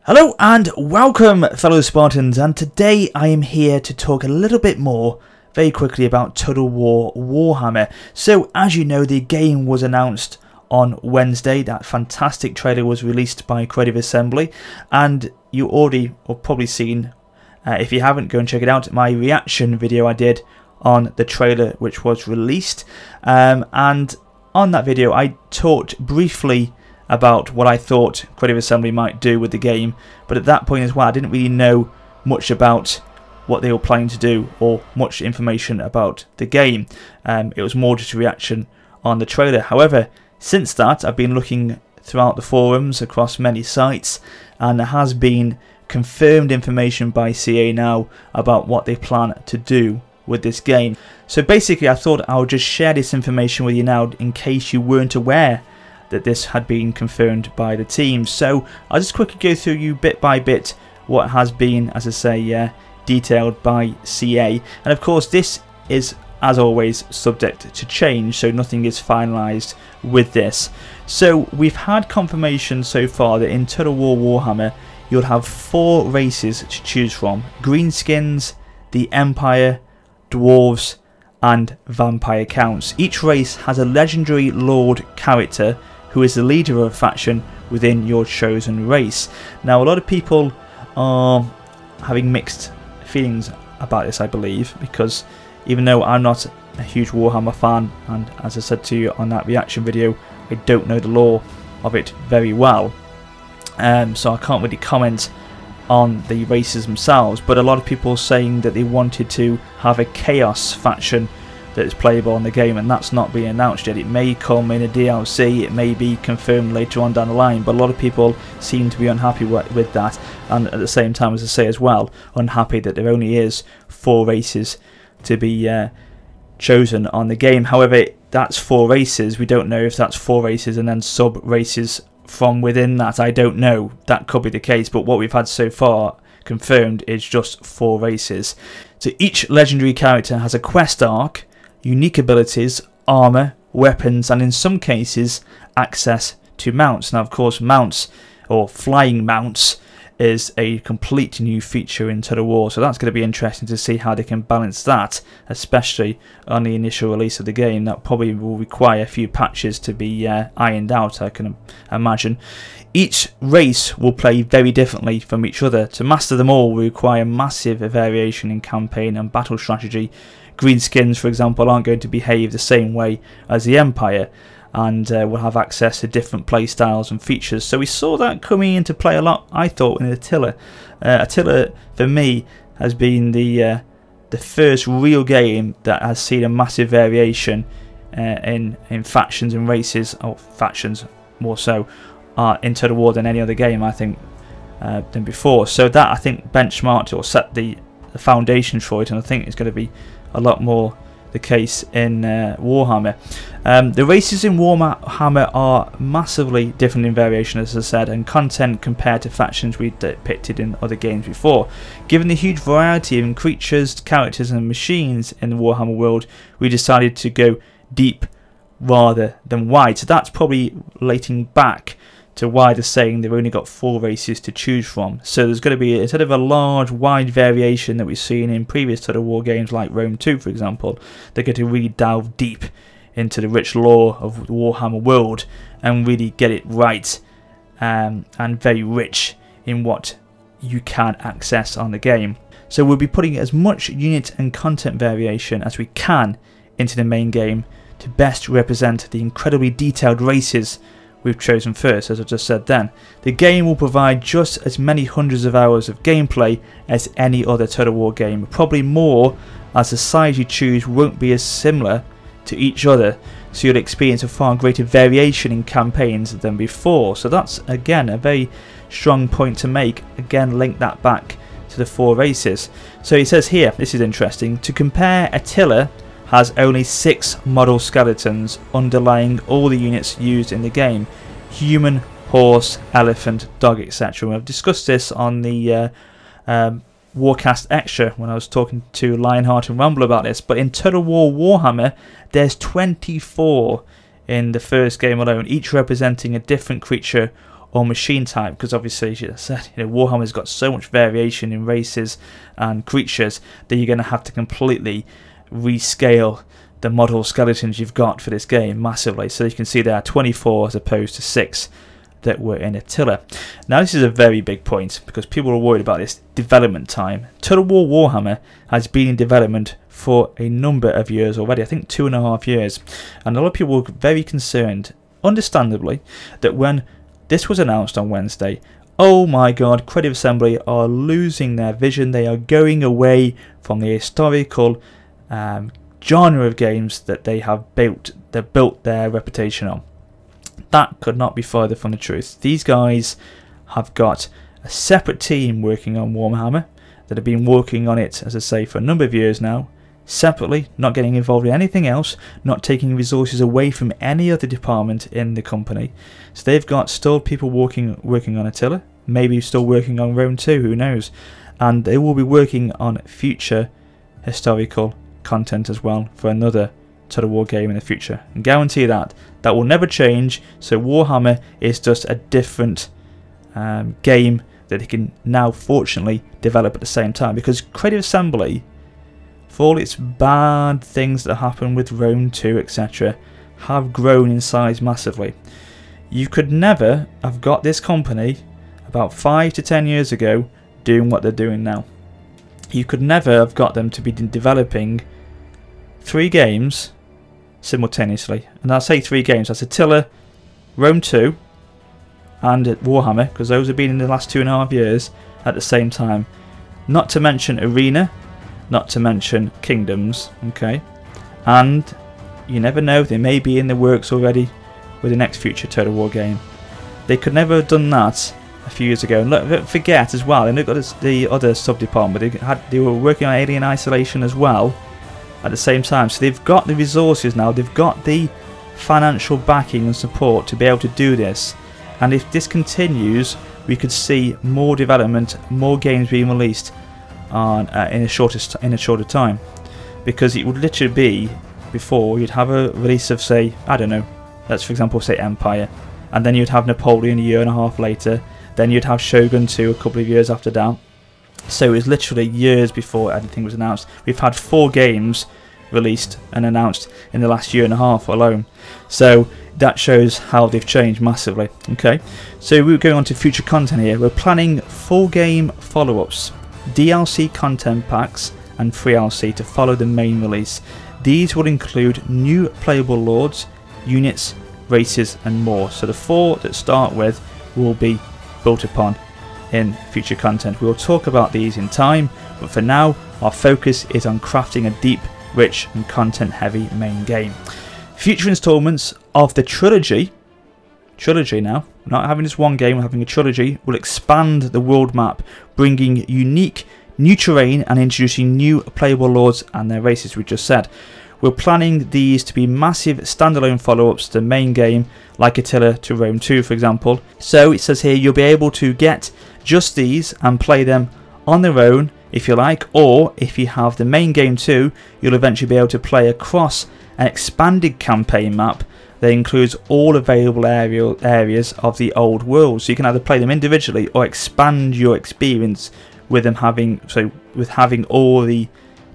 Hello and welcome, fellow Spartans, and today I am here to talk a little bit more very quickly about Total War Warhammer. So as you know, the game was announced on Wednesday. That fantastic trailer was released by Creative Assembly, and you already or probably seen, if you haven't, go and check it out, my reaction video I did on the trailer which was released, and on that video I talked briefly about what I thought Creative Assembly might do with the game, but at that point as well I didn't really know much about what they were planning to do or much information about the game. It was more just a reaction on the trailer. However, since that I've been looking throughout the forums across many sites, and there has been confirmed information by CA now about what they plan to do with this game. So basically I thought I would just share this information with you now in case you weren't aware that this had been confirmed by the team. So I'll just quickly go through you bit by bit what has been, as I say, detailed by CA. And of course this is, as always, subject to change, so nothing is finalized with this. So we've had confirmation so far that in Total War Warhammer you'll have 4 races to choose from: Greenskins, the Empire, Dwarves and Vampire Counts. Each race has a legendary Lord character who is the leader of a faction within your chosen race. Now a lot of people are having mixed feelings about this, I believe, because even though I'm not a huge Warhammer fan, and as I said to you on that reaction video, I don't know the lore of it very well, so I can't really comment on the races themselves, but a lot of people are saying that they wanted to have a Chaos faction that is playable in the game, and that's not being announced yet. It may come in a DLC, it may be confirmed later on down the line, but a lot of people seem to be unhappy with that, and at the same time, as I say as well, unhappy that there only is 4 races to be chosen on the game. However, that's 4 races. We don't know if that's 4 races and then sub races from within that. I don't know, that could be the case, but what we've had so far confirmed is just 4 races. So each legendary character has a quest arc, unique abilities, armor, weapons, and in some cases access to mounts. Now of course mounts, or flying mounts, is a complete new feature in Total War, so that's going to be interesting to see how they can balance that, especially on the initial release of the game. That probably will require a few patches to be ironed out, I can imagine. Each race will play very differently from each other. To master them all will require massive variation in campaign and battle strategy. Greenskins, for example, aren't going to behave the same way as the Empire, and will have access to different play styles and features. So we saw that coming into play a lot, I thought, in Attila. Attila, for me, has been the first real game that has seen a massive variation in factions and races, or factions more so, in Total War than any other game, I think, than before. So that, I think, benchmarked or set the foundations for it, and I think it's going to be a lot more the case in Warhammer. The races in Warhammer are massively different in variation, as I said, and content compared to factions we depicted in other games before. Given the huge variety in creatures, characters and machines in the Warhammer world, we decided to go deep rather than wide. So that's probably relating back to why they're saying they've only got 4 races to choose from. So there's going to be, instead of a large wide variation that we've seen in previous Total War games like Rome 2 for example, they're going to really delve deep into the rich lore of the Warhammer world and really get it right, and very rich in what you can access on the game. So we'll be putting as much unit and content variation as we can into the main game to best represent the incredibly detailed races we've chosen first, as I just said then. The game will provide just as many hundreds of hours of gameplay as any other Total War game, probably more, as the sides you choose won't be as similar to each other, so you'll experience a far greater variation in campaigns than before. So that's again a very strong point to make. Again, link that back to the 4 races. So he says here, this is interesting, to compare, Attila has only 6 model skeletons underlying all the units used in the game: human, horse, elephant, dog, etc. I've discussed this on the Warcast Extra when I was talking to Lionheart and Rumble about this, but in Total War Warhammer there's 24 in the first game alone, each representing a different creature or machine type, because obviously, as I said, Warhammer's got so much variation in races and creatures that you're going to have to completely rescale the model skeletons you've got for this game massively. So you can see there are 24 as opposed to 6 that were in Attila. Now this is a very big point because people are worried about this development time. Total War Warhammer has been in development for a number of years already, I think 2.5 years, and a lot of people were very concerned, understandably, that when this was announced on Wednesday, oh my god, Creative Assembly are losing their vision, they are going away from the historical genre of games that they have built their reputation on. That could not be further from the truth. These guys have got a separate team working on Warhammer that have been working on it, as I say, for a number of years now, separately, not getting involved in anything else, not taking resources away from any other department in the company. So they've got still people working on Attila, maybe still working on Rome 2, who knows, and they will be working on future historical content as well for another Total War game in the future, and guarantee that will never change. So Warhammer is just a different game that they can now fortunately develop at the same time, because Creative Assembly, for all its bad things that happen with Rome 2 etc, have grown in size massively. You could never have got this company about 5 to 10 years ago doing what they're doing now. You could never have got them to be developing 3 games simultaneously, and I'll say 3 games, that's Attila, Rome 2 and Warhammer, because those have been in the last 2.5 years at the same time, not to mention Arena, not to mention Kingdoms, okay, and you never know, they may be in the works already with the next future Total War game. They could never have done that a few years ago. And look, don't forget as well, and they've got the other sub-department, they were working on Alien Isolation as well at the same time, so they've got the resources now, they've got the financial backing and support to be able to do this, and if this continues we could see more development, more games being released on in a shorter time, because it would literally be, before you'd have a release of, say, I don't know, let's for example say Empire, and then you'd have Napoleon a year and a half later, then you'd have Shogun 2 a couple of years after that. So it was literally years before anything was announced. We've had 4 games released and announced in the last year and a half alone. So that shows how they've changed massively. Okay, so we're going on to future content here. We're planning full game follow-ups, DLC content packs and free DLC to follow the main release. These will include new playable lords, units, races and more. So the 4 that start with will be built upon in future content. We'll talk about these in time, but for now our focus is on crafting a deep, rich and content heavy main game. Future installments of the trilogy now, we're not having just one game, we're having a trilogy, will expand the world map, bringing unique new terrain and introducing new playable lords and their races, we just said. We're planning these to be massive standalone follow-ups to the main game, like Attila to Rome 2 for example. So it says here you'll be able to get just these and play them on their own if you like, or if you have the main game too, you'll eventually be able to play across an expanded campaign map that includes all available areas of the old world. So you can either play them individually or expand your experience with them having all the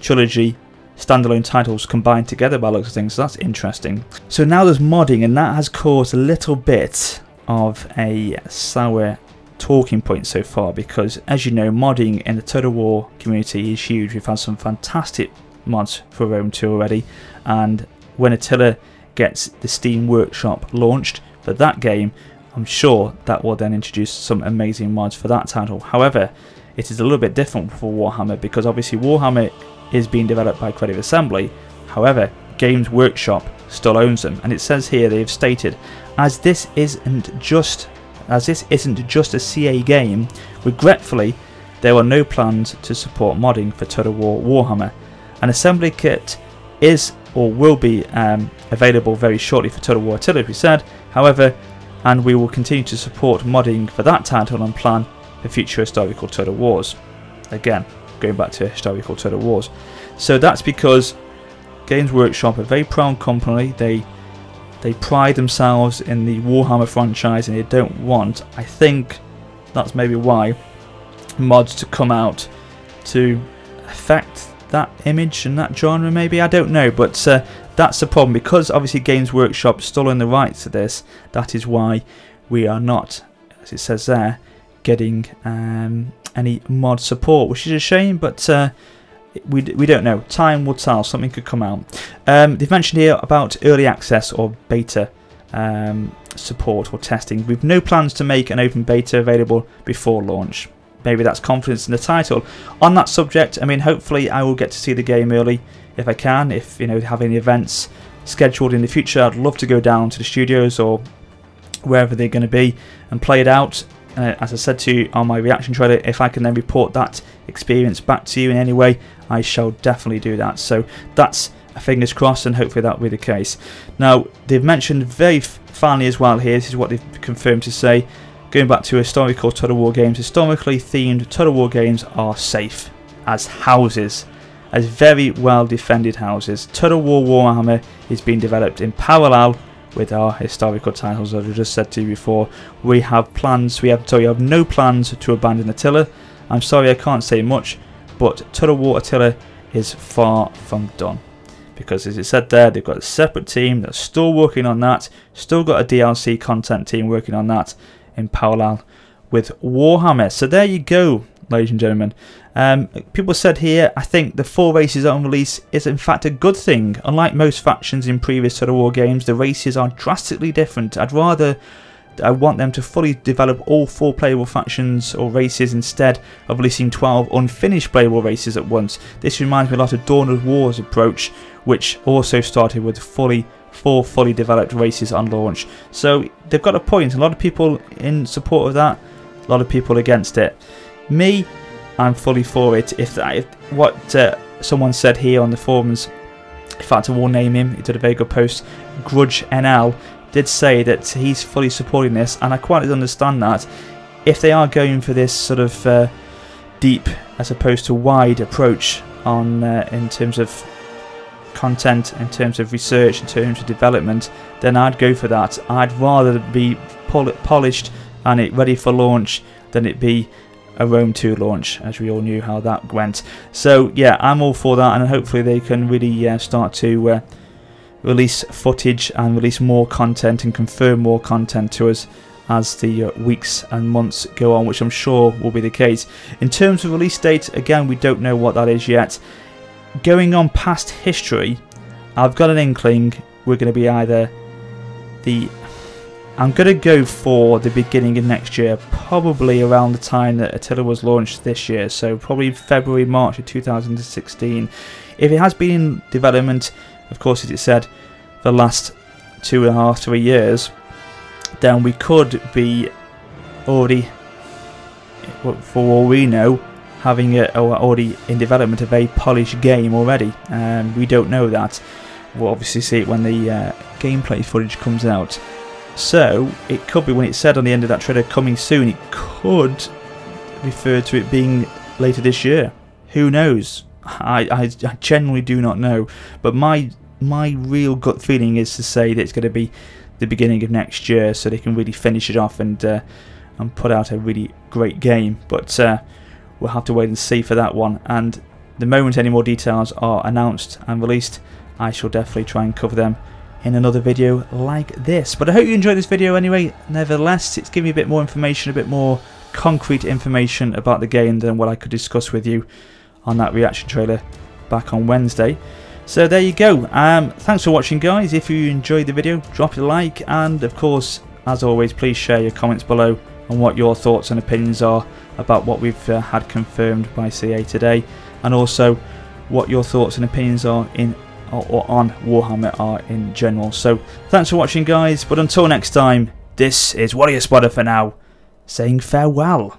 trilogy standalone titles combined together by looks of things. So that's interesting. So now there's modding, and that has caused a little bit of a sour talking point so far, because as you know, modding in the Total War community is huge. We've had some fantastic mods for Rome 2 already, and when Attila gets the Steam Workshop launched for that game, I'm sure that will then introduce some amazing mods for that title. However, it is a little bit different for Warhammer, because obviously Warhammer is being developed by Creative Assembly. However, Games Workshop still owns them, and it says here they've stated, as this isn't just a CA game, regretfully there are no plans to support modding for Total War Warhammer. An assembly kit is or will be available very shortly for Total War Attila, we said, however, and we will continue to support modding for that title and plan for future historical Total Wars. Again, going back to historical Total Wars. So that's because Games Workshop are a very proud company. They they pride themselves in the Warhammer franchise and they don't want, I think that's maybe why, mods to come out to affect that image and that genre maybe, I don't know, but that's the problem, because obviously Games Workshop stole in the rights to this. That is why we are not, as it says there, getting any mod support, which is a shame, but we don't know. Time will tell. Something could come out. They've mentioned here about early access or beta support or testing. We've no plans to make an open beta available before launch. Maybe that's confidence in the title. On that subject, I mean, hopefully I will get to see the game early if I can. If you know, have any events scheduled in the future, I'd love to go down to the studios or wherever they're going to be and play it out. As I said to you on my reaction trailer, if I can then report that experience back to you in any way, I shall definitely do that. So that's a fingers crossed, and hopefully that will be the case. Now, they've mentioned very finally as well here, this is what they've confirmed to say, going back to historical Total War games, historically themed Total War games are safe as houses, as very well defended houses. Total War Warhammer is being developed in parallel with our historical titles. As I just said to you before, we have plans, we have no plans to abandon Attila. I'm sorry I can't say much, but Total War Attila is far from done, because as it said there, they've got a separate team that's still working on that, still got a DLC content team working on that in parallel with Warhammer. So there you go, ladies and gentlemen. People said here, I think the 4 races on release is in fact a good thing. Unlike most factions in previous Total War games, the races are drastically different. I want them to fully develop all 4 playable factions or races instead of releasing 12 unfinished playable races at once. This reminds me a lot of Dawn of War's approach, which also started with 4 fully developed races on launch. So they've got a point. A lot of people in support of that, a lot of people against it. Me, I'm fully for it. If what someone said here on the forums, in fact I will name him, he did a very good post, Grudge NL, did say that he's fully supporting this, and I quite understand that. If they are going for this sort of deep as opposed to wide approach on in terms of content, in terms of research, in terms of development, then I'd go for that. I'd rather be polished and it ready for launch than it be a Rome 2 launch, as we all knew how that went. So yeah, I'm all for that, and hopefully they can really start to release footage and release more content and confirm more content to us as the weeks and months go on, which I'm sure will be the case. In terms of release date, again, we don't know what that is yet. Going on past history, I've got an inkling we're going to be either I'm going to go for the beginning of next year, probably around the time that Attila was launched this year, so probably February, March of 2016. If it has been in development, of course, as it said, for the last 2.5 to 3 years, then we could be already, for all we know, having already in development a very polished game already. We don't know that. We'll obviously see it when the gameplay footage comes out. So it could be, when it said on the end of that trailer coming soon, it could refer to it being later this year. Who knows? I genuinely do not know. But my real gut feeling is to say that it's going to be the beginning of next year, so they can really finish it off and put out a really great game. But we'll have to wait and see for that one. And the moment any more details are announced and released, I shall definitely try and cover them in another video like this. But I hope you enjoyed this video anyway. Nevertheless, it's given me a bit more information, a bit more concrete information about the game than what I could discuss with you on that reaction trailer back on Wednesday. So there you go. Thanks for watching, guys. If you enjoyed the video, drop a like, and of course, as always, please share your comments below on what your thoughts and opinions are about what we've had confirmed by CA today, and also what your thoughts and opinions are or on Warhammer are in general. So thanks for watching, guys, but until next time, this is Warrior Spotter for now, saying farewell.